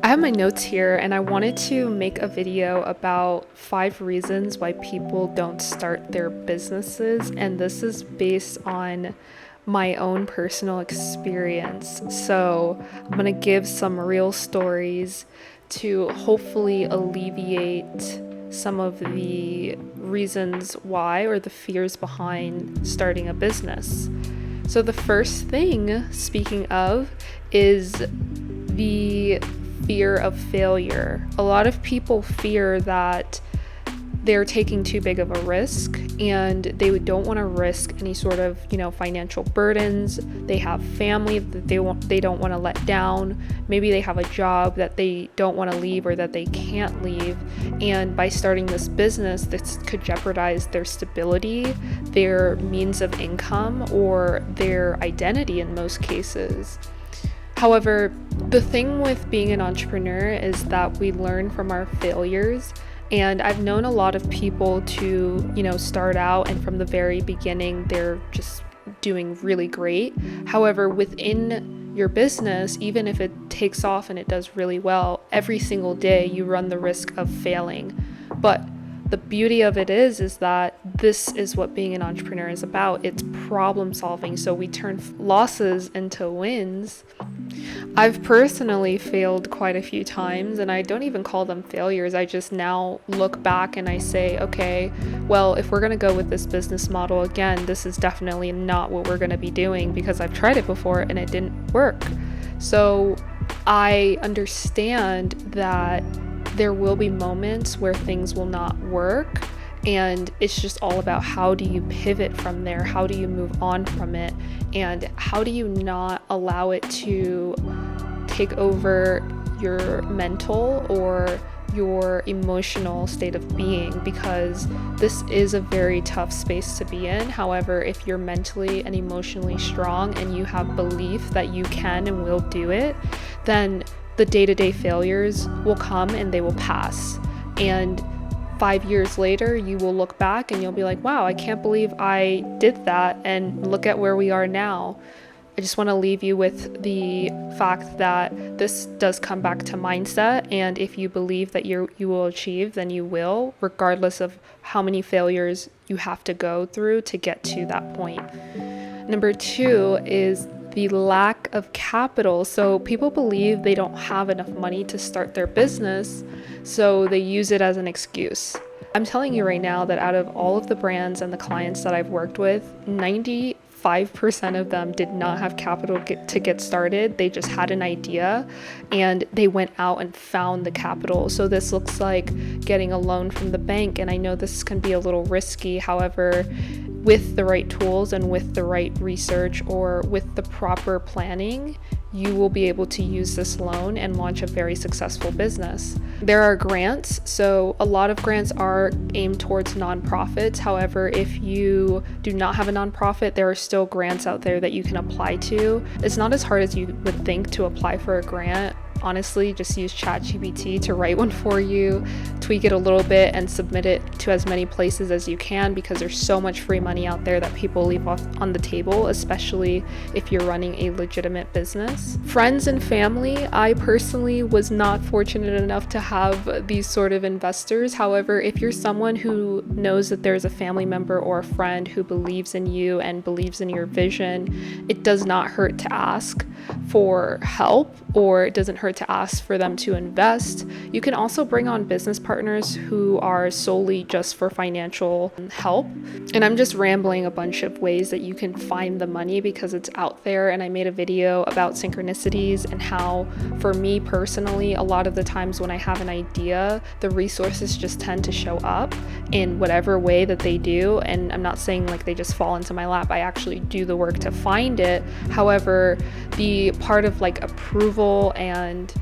I have my notes here and I wanted to make a video about 5 reasons why people don't start their businesses, and this is based on my own personal experience. So I'm going to give some real stories to hopefully alleviate some of the reasons why or the fears behind starting a business. So the first thing, speaking of, is the fear of failure. A lot of people fear that they're taking too big of a risk and they don't want to risk any sort of, financial burdens. They have family that they don't want to let down. Maybe they have a job that they don't want to leave or that they can't leave. And by starting this business, this could jeopardize their stability, their means of income, or their identity in most cases. However, the thing with being an entrepreneur is that we learn from our failures. And I've known a lot of people to, start out and from the very beginning, they're just doing really great. However, within your business, even if it takes off and it does really well, every single day you run the risk of failing. But the beauty of it is that this is what being an entrepreneur is about. It's problem solving. So we turn losses into wins. I've personally failed quite a few times, and I don't even call them failures. I just now look back and I say, okay, well, if we're going to go with this business model again, this is definitely not what we're going to be doing because I've tried it before and it didn't work. So I understand that there will be moments where things will not work, and it's just all about how do you pivot from there, how do you move on from it, and how do you not allow it to take over your mental or your emotional state of being, because this is a very tough space to be in. However, if you're mentally and emotionally strong and you have belief that you can and will do it, then the day-to-day failures will come and they will pass. And 5 years later, you will look back and you'll be like, wow, I can't believe I did that, and look at where we are now. I just want to leave you with the fact that this does come back to mindset, and if you believe that you will achieve, then you will, regardless of how many failures you have to go through to get to that point. Number 2 is the lack of capital. So people believe they don't have enough money to start their business, so they use it as an excuse. I'm telling you right now that out of all of the brands and the clients that I've worked with, 95% of them did not have capital to get started. They just had an idea and they went out and found the capital. So this looks like getting a loan from the bank, and I know this can be a little risky. However, with the right tools and with the right research or with the proper planning, you will be able to use this loan and launch a very successful business. There are grants, so a lot of grants are aimed towards nonprofits. However, if you do not have a nonprofit, there are still grants out there that you can apply to. It's not as hard as you would think to apply for a grant. Honestly, just use ChatGPT to write one for you, tweak it a little bit, and submit it to as many places as you can, because there's so much free money out there that people leave off on the table, especially if you're running a legitimate business. Friends and family, I personally was not fortunate enough to have these sort of investors. However, if you're someone who knows that there's a family member or a friend who believes in you and believes in your vision, it does not hurt to ask for help, or it doesn't hurt to ask for them to invest. You can also bring on business partners who are solely just for financial help. And I'm just rambling a bunch of ways that you can find the money because it's out there. And I made a video about synchronicities and how, for me personally, a lot of the times when I have an idea, the resources just tend to show up in whatever way that they do. And I'm not saying like they just fall into my lap. I actually do the work to find it. However, the part of like approval and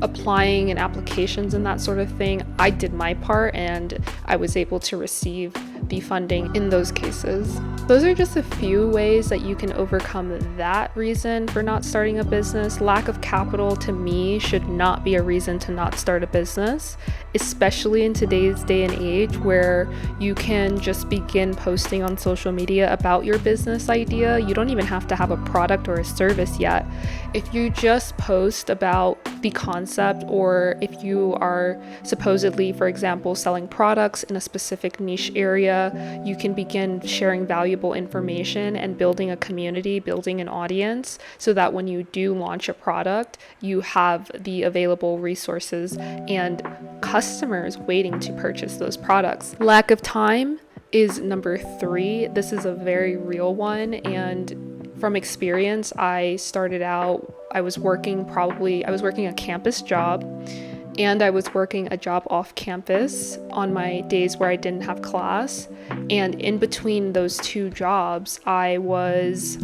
applying and applications and that sort of thing, I did my part and I was able to receive the funding in those cases. Those are just a few ways that you can overcome that reason for not starting a business. Lack of capital, to me, should not be a reason to not start a business. especially in today's day and age where you can just begin posting on social media about your business idea. You don't even have to have a product or a service yet. If you just post about the concept, or if you are supposedly, for example, selling products in a specific niche area, you can begin sharing valuable information and building a community, building an audience, so that when you do launch a product, you have the available resources and customers waiting to purchase those products. Lack of time is number 3. This is a very real one, and from experience, I was working a campus job, and I was working a job off campus on my days where I didn't have class. And in between those 2 jobs, I was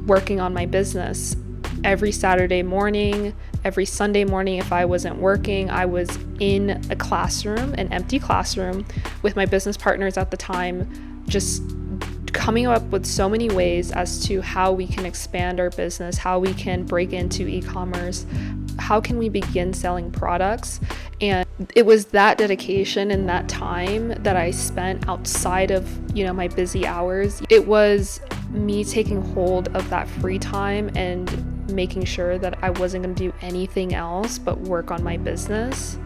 working on my business. Every Saturday morning, every Sunday morning, if I wasn't working, I was in a classroom, an empty classroom, with my business partners at the time, just coming up with so many ways as to how we can expand our business, how we can break into e-commerce, how can we begin selling products. And it was that dedication and that time that I spent outside of, my busy hours. It was me taking hold of that free time and making sure that I wasn't going to do anything else but work on my business.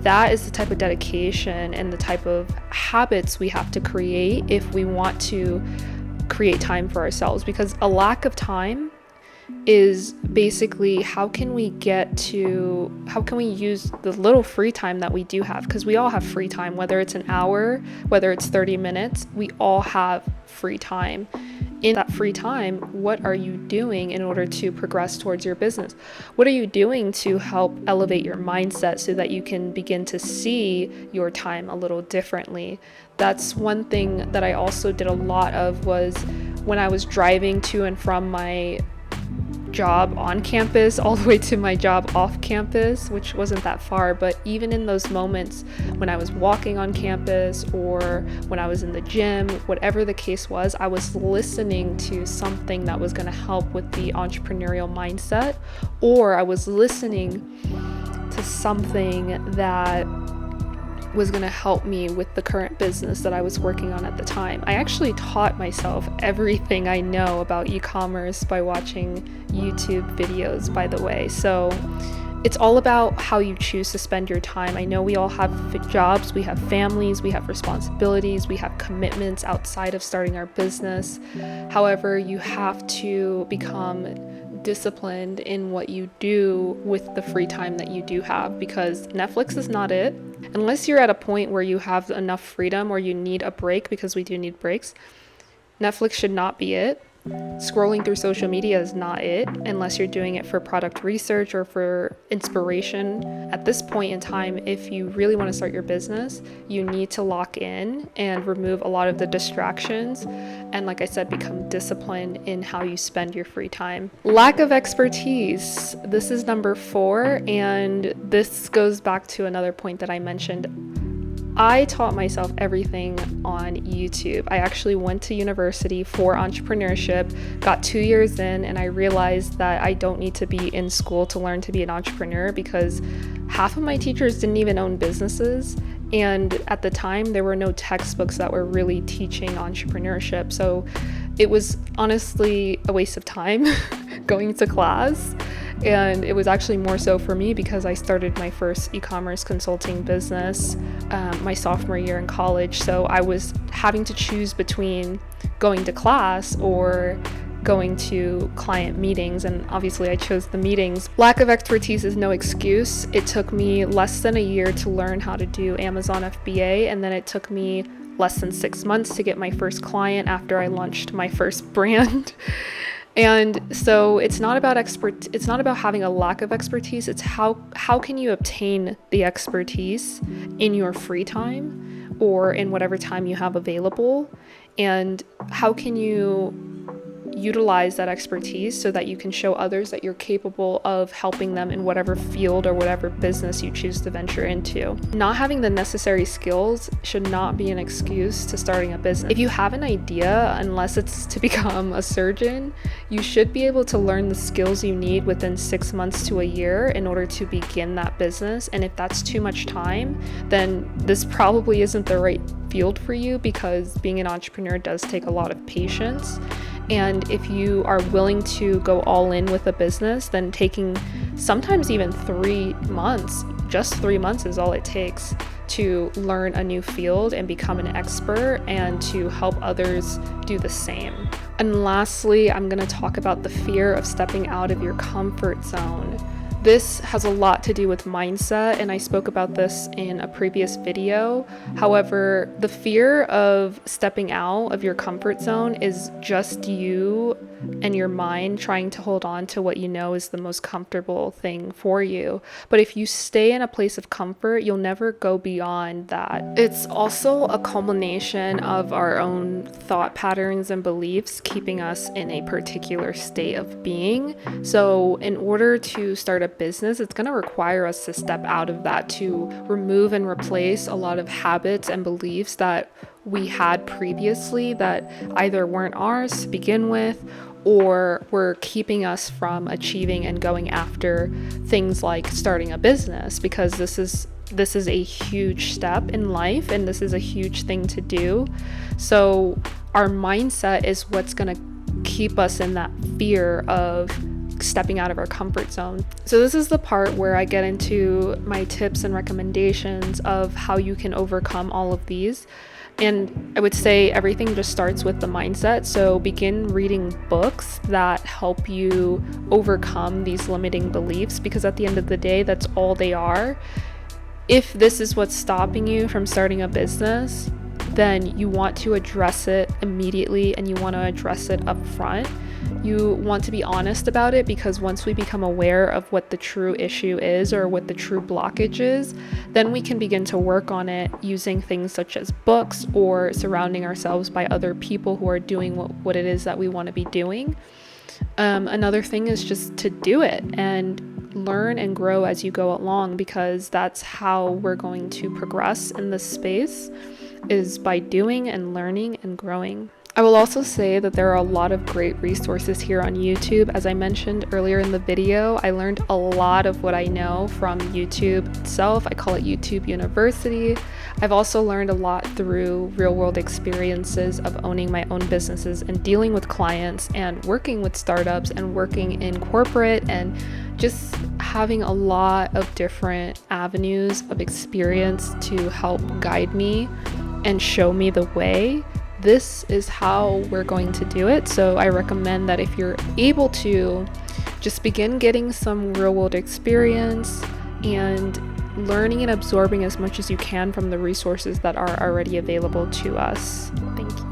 That is the type of dedication and the type of habits we have to create if we want to create time for ourselves, because a lack of time is basically how can we use the little free time that we do have, because we all have free time, whether it's an hour, whether it's 30 minutes, we all have free time. In that free time, what are you doing in order to progress towards your business? What are you doing to help elevate your mindset so that you can begin to see your time a little differently? That's one thing that I also did a lot of, was when I was driving to and from my job on campus all the way to my job off campus, which wasn't that far, but even in those moments when I was walking on campus or when I was in the gym, whatever the case was, I was listening to something that was going to help with the entrepreneurial mindset, or I was listening to something that was going to help me with the current business that I was working on at the time. I actually taught myself everything I know about e-commerce by watching YouTube videos, by the way. So it's all about how you choose to spend your time. I know we all have jobs, we have families, we have responsibilities, we have commitments outside of starting our business. However, you have to become disciplined in what you do with the free time that you do have, because Netflix is not it. Unless you're at a point where you have enough freedom or you need a break, because we do need breaks, Netflix should not be it. Scrolling through social media is not it, unless you're doing it for product research or for inspiration. At this point in time, if you really want to start your business, you need to lock in and remove a lot of the distractions. And like I said, become disciplined in how you spend your free time. Lack of expertise. This is number 4, and this goes back to another point that I mentioned. I taught myself everything on YouTube. I actually went to university for entrepreneurship, got 2 years in, and I realized that I don't need to be in school to learn to be an entrepreneur, because half of my teachers didn't even own businesses. And at the time, there were no textbooks that were really teaching entrepreneurship. So it was honestly a waste of time going to class. And it was actually more so for me because I started my first e-commerce consulting business my sophomore year in college. So I was having to choose between going to class or going to client meetings, and obviously I chose the meetings. Lack of expertise is no excuse. It took me less than a year to learn how to do Amazon FBA, and then it took me less than 6 months to get my first client after I launched my first brand. And so it's not about having a lack of expertise. It's how can you obtain the expertise in your free time or in whatever time you have available, and how can you utilize that expertise so that you can show others that you're capable of helping them in whatever field or whatever business you choose to venture into. Not having the necessary skills should not be an excuse to starting a business. If you have an idea, unless it's to become a surgeon, you should be able to learn the skills you need within 6 months to a year in order to begin that business. And if that's too much time, then this probably isn't the right field for you, because being an entrepreneur does take a lot of patience. And if you are willing to go all in with a business, then taking sometimes even 3 months, just 3 months is all it takes to learn a new field and become an expert and to help others do the same. And lastly, I'm going to talk about the fear of stepping out of your comfort zone. This has a lot to do with mindset, and I spoke about this in a previous video. However, the fear of stepping out of your comfort zone is just you and your mind trying to hold on to what you know is the most comfortable thing for you. But if you stay in a place of comfort, you'll never go beyond that. It's also a culmination of our own thought patterns and beliefs keeping us in a particular state of being. So in order to start a business, it's going to require us to step out of that, to remove and replace a lot of habits and beliefs that we had previously that either weren't ours to begin with or were keeping us from achieving and going after things like starting a business, because this is a huge step in life and this is a huge thing to do. So our mindset is what's going to keep us in that fear of stepping out of our comfort zone. So this is the part where I get into my tips and recommendations of how you can overcome all of these. And I would say everything just starts with the mindset. So begin reading books that help you overcome these limiting beliefs, because at the end of the day, that's all they are. If this is what's stopping you from starting a business, then you want to address it immediately and you want to address it up front. You want to be honest about it, because once we become aware of what the true issue is or what the true blockage is, then we can begin to work on it using things such as books or surrounding ourselves by other people who are doing what it is that we want to be doing. Another thing is just to do it and learn and grow as you go along, because that's how we're going to progress in this space, is by doing and learning and growing. I will also say that there are a lot of great resources here on YouTube. As I mentioned earlier in the video, I learned a lot of what I know from YouTube itself. I call it YouTube University. I've also learned a lot through real-world experiences of owning my own businesses and dealing with clients and working with startups and working in corporate, and just having a lot of different avenues of experience to help guide me and show me the way. This is how we're going to do it. So I recommend that if you're able to, just begin getting some real world experience and learning and absorbing as much as you can from the resources that are already available to us. Thank you.